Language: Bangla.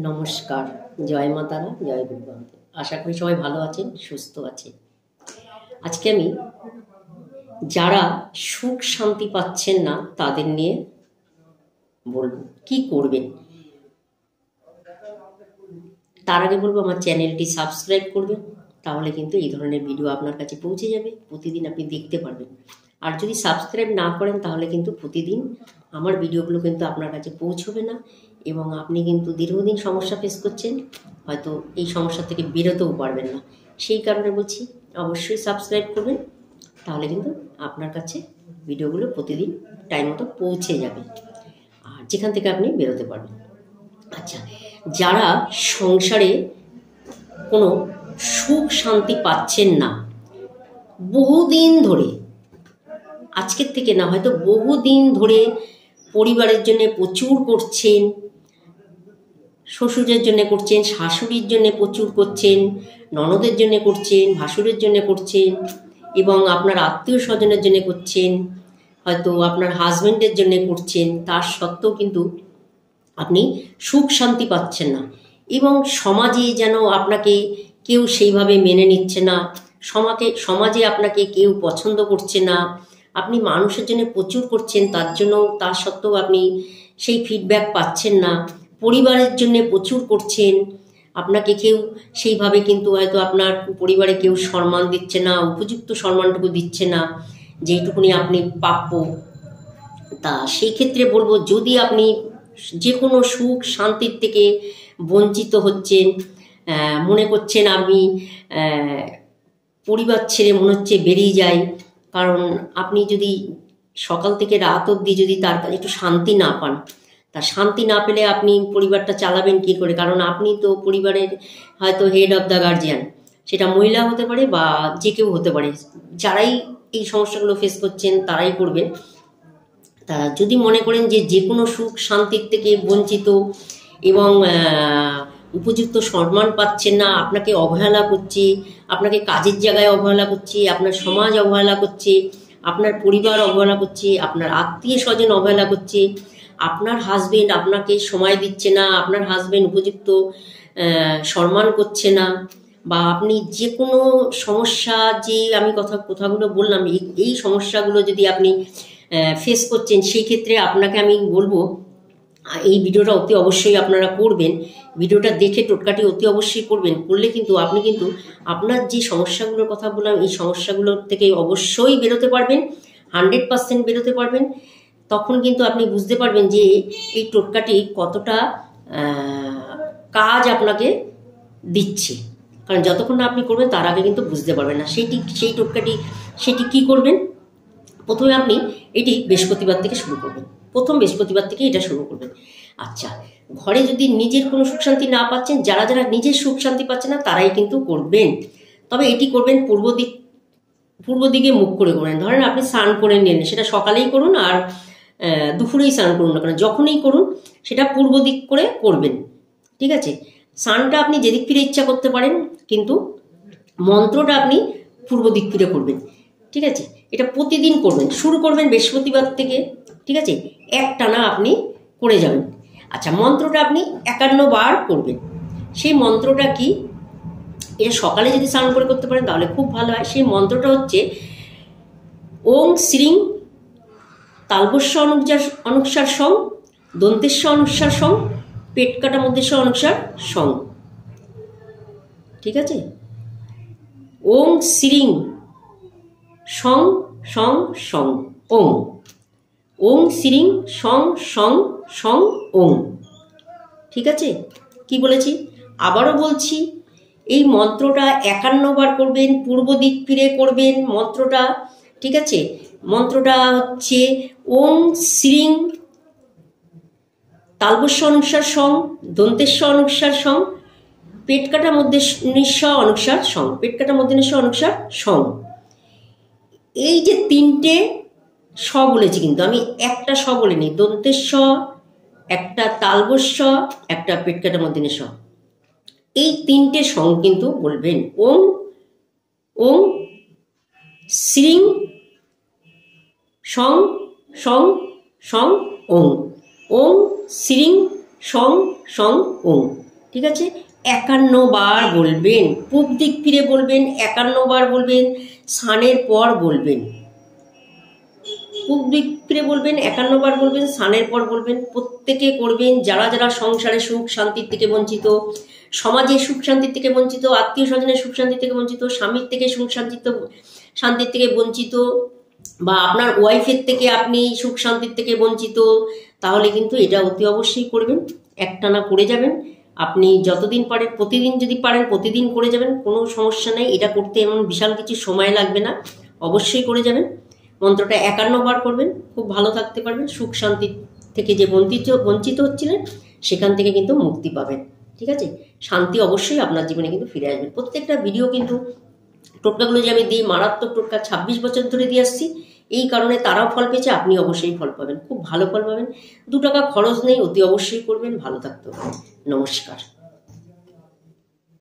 নমস্কার, জয় মা তারা, জয় দুর্গান্তে। আশা করি সবাই ভালো আছেন, সুস্থ আছেন। আজকে আমি যারা সুখ শান্তি পাচ্ছেন না তাদের নিয়ে বলবো কি করবেন। তার আগে বলবো আমার চ্যানেলটি সাবস্ক্রাইব করবেন, তাহলে কিন্তু এই ধরনের ভিডিও আপনার কাছে পৌঁছে যাবে, প্রতিদিন আপনি দেখতে পারবেন। আর যদি সাবস্ক্রাইব না করেন তাহলে কিন্তু প্রতিদিন আমার ভিডিওগুলো কিন্তু আপনার কাছে পৌঁছবে না, এবং আপনি কিন্তু দীর্ঘদিন সমস্যা ফেস করছেন, হয়তো এই সমস্যা থেকে বেরোতেও পারবেন না। সেই কারণে বলছি অবশ্যই সাবস্ক্রাইব করবেন, তাহলে কিন্তু আপনার কাছে ভিডিওগুলো প্রতিদিন টাইম মতো পৌঁছে যাবে, আর যেখান থেকে আপনি বেরোতে পারবেন। আচ্ছা, যারা সংসারে কোনো সুখ শান্তি পাচ্ছেন না বহুদিন ধরে, আজকের থেকে না, হয়তো বহুদিন ধরে পরিবারের জন্য প্রচুর করছেন, শ্বশুরের জন্য করছেন, শাশুড়ির জন্য প্রচুর করছেন, ননদের জন্য করছেন, ভাসুরের জন্য করছেন, এবং আপনার আত্মীয় স্বজনের জন্য করছেন, হয়তো আপনার হাজবেন্ডের জন্য করছেন, তার সত্ত্বেও কিন্তু আপনি সুখ শান্তি পাচ্ছেন না, এবং সমাজে যেন আপনাকে কেউ সেইভাবে মেনে নিচ্ছে না, সমাজে আপনাকে কেউ পছন্দ করছে না। আপনি মানুষের জন্য প্রচুর করছেন, তার সত্ত্বেও আপনি সেই ফিডব্যাক পাচ্ছেন না। পরিবারের জন্য প্রচুর করছেন, আপনাকে কেউ সেইভাবে কিন্তু হয়তো আপনার পরিবারে কেউ সম্মান দিচ্ছে না, উপযুক্ত সম্মানটুকু দিচ্ছে না যেইটুকুনি আপনি প্রাপ্য। তা সেই ক্ষেত্রে বলবো, যদি আপনি যে কোনো সুখ শান্তির থেকে বঞ্চিত হচ্ছেন, মনে করছেন আমি পরিবার ছেড়ে মনে হচ্ছে বেরিয়ে যাই, কারণ আপনি যদি সকাল থেকে রাত অবধি যদি তার কাছে একটু শান্তি না পান, তা শান্তি না পেলে আপনি পরিবারটা চালাবেন কি করে? কারণ আপনি তো পরিবারের হয়তো হেড অফ দ্য গার্জিয়ান, সেটা মহিলা হতে পারে বা যে কেউ হতে পারে। যারাই এই সমস্যাগুলো ফেস করছেন তারাই করবেন। তা যদি মনে করেন যে কোনো সুখ শান্তির থেকে বঞ্চিত এবং উপযুক্ত সম্মান পাচ্ছেন না, আপনাকে অবহেলা করছে, আপনাকে কাজের জায়গায় অবহেলা করছে, আপনার সমাজ অবহেলা করছে, আপনার পরিবার অবহেলা করছে, আপনার আত্মীয় স্বজন অবহেলা করছে, আপনার হাজবেন্ড আপনাকে সময় দিচ্ছে না, আপনার হাজবেন্ড উপযুক্ত সম্মান করছে না, বা আপনি যে কোনো সমস্যা, যে আমি কথাগুলো বললাম, এই সমস্যাগুলো যদি আপনি ফেস করছেন, সেই ক্ষেত্রে আপনাকে আমি বলবো এই ভিডিওটা অতি অবশ্যই আপনারা করবেন। ভিডিওটা দেখে টোটকাটি অতি অবশ্যই করবেন, করলে কিন্তু আপনি কিন্তু আপনার যে সমস্যাগুলোর কথা বললাম এই সমস্যাগুলোর থেকে অবশ্যই বেরোতে পারবেন, 100% বেরোতে পারবেন। তখন কিন্তু আপনি বুঝতে পারবেন যে এই টোটকাটি কতটা কাজ আপনাকে দিচ্ছে, কারণ যতক্ষণ না আপনি করবেন তার আগে কিন্তু বুঝতে পারবেন না সেই টোটকাটি। সেটি কি করবেন? প্রথমে আপনি এটি বৃহস্পতিবার থেকে শুরু করবেন, প্রথম বৃহস্পতিবার থেকে এটা শুরু করবেন। আচ্ছা, ঘরে যদি নিজের কোনো সুখ শান্তি না পাচ্ছেন, যারা নিজের সুখ শান্তি পাচ্ছে না তারাই কিন্তু করবেন। তবে এটি করবেন পূর্ব দিকে মুখ করে করবেন। ধরেন আপনি স্নান করে নিলেন, সেটা সকালেই করুন আর দুপুরেই স্নান করুন না কেন, যখনই করুন সেটা পূর্ব দিক করে করবেন, ঠিক আছে? স্নানটা আপনি যেদিক ফিরে ইচ্ছা করতে পারেন, কিন্তু মন্ত্রটা আপনি পূর্ব দিক ফিরে করবেন, ঠিক আছে? এটা প্রতিদিন করবেন, শুরু করবেন বৃহস্পতিবার থেকে, ঠিক আছে? একটানা আপনি করে যাবেন। আচ্ছা, মন্ত্রটা আপনি 51 বার করবেন। সেই মন্ত্রটা কি? এটা সকালে যদি স্নান করে করতে পারেন তাহলে খুব ভালো হয়। সেই মন্ত্রটা হচ্ছে ওং শ্রীং তালবস্য অনুসার সং, দন্তেশ্ব অনুসার সং, পেট কাটা মধ্যেশ্ব অনুসার সং, ঠিক আছে? ওং শ্রীং সং সং সং ওং, ওং শ্রীং সং সং সং ওং, ঠিক আছে? কি বলেছি? আবারও বলছি, এই মন্ত্রটা 51 বার করবেন, পূর্ব দিক ফিরে করবেন মন্ত্রটা, ঠিক আছে? মন্ত্রটা হচ্ছে ওং শ্রীং তালবস্য অনুসার সং, দন্তেশ্ব অনুসার সং, পেট কাটা মধ্যেশ্ব অনুসার সং, পেট কাটা মধ্যেশ্ব অনুসার সং। এই যে তিনটে স বলেছি, কিন্তু আমি একটা স বলিনি। দন্তেশ্ব, একটা তালবস্য, একটা পেট কাটা মধ্যেশ্ব, এই তিনটে সং কিন্তু বলবেন। ওং ওং শ্রীং সং সং সং ওং, ওং শ্রীং সং সং ওং, ঠিক আছে? 51 বার বলবেন, পূব দিক ফিরে বলবেন, 51 বার বলবেন, স্নানের পর বলবেন। পূব দিক ফিরে বলবেন, 51 বার বলবেন, স্নানের পর বলবেন। প্রত্যেকে করবেন, যারা যারা সংসারে সুখ শান্তির থেকে বঞ্চিত, সমাজে সুখ শান্তির থেকে বঞ্চিত, আত্মীয় স্বজনের সুখ শান্তির থেকে বঞ্চিত, স্বামীর থেকে সুখ শান্তির থেকে বঞ্চিত, বা আপনার ওয়াইফের থেকে আপনি সুখ শান্তির থেকে বঞ্চিত, তাহলে কিন্তু এটা অতি অবশ্যই করবেন। একটানা করে যাবেন। আপনি যতদিন পারেন, প্রতিদিন যদি পারেন প্রতিদিন করে যাবেন, কোনো সমস্যা নেই। এটা করতে এমন বিশাল কিছু সময় লাগবে না, অবশ্যই করে যাবেন। মন্ত্রটা 51 বার করবেন, খুব ভালো থাকতে পারবেন। সুখ শান্তি থেকে যে বঞ্চিত হচ্ছিলেন সেখান থেকে কিন্তু মুক্তি পাবেন। ঠিক আছে? শান্তি অবশ্যই আপনার জীবনে কিন্তু ফিরে আসবে। প্রত্যেকটা ভিডিও কিন্তু টোটকাগুলো যে আমি দিই, মারাত্মক টোটকা 26 বছর ধরে দিয়ে আসছি, এই কারণে তারাও ফল পেয়েছে, আপনি অবশ্যই ফল পাবেন, খুব ভালো ফল পাবেন। 2 টাকা খরচ নেই, অতি অবশ্যই করবেন, ভালো থাকতে হবে। নমস্কার।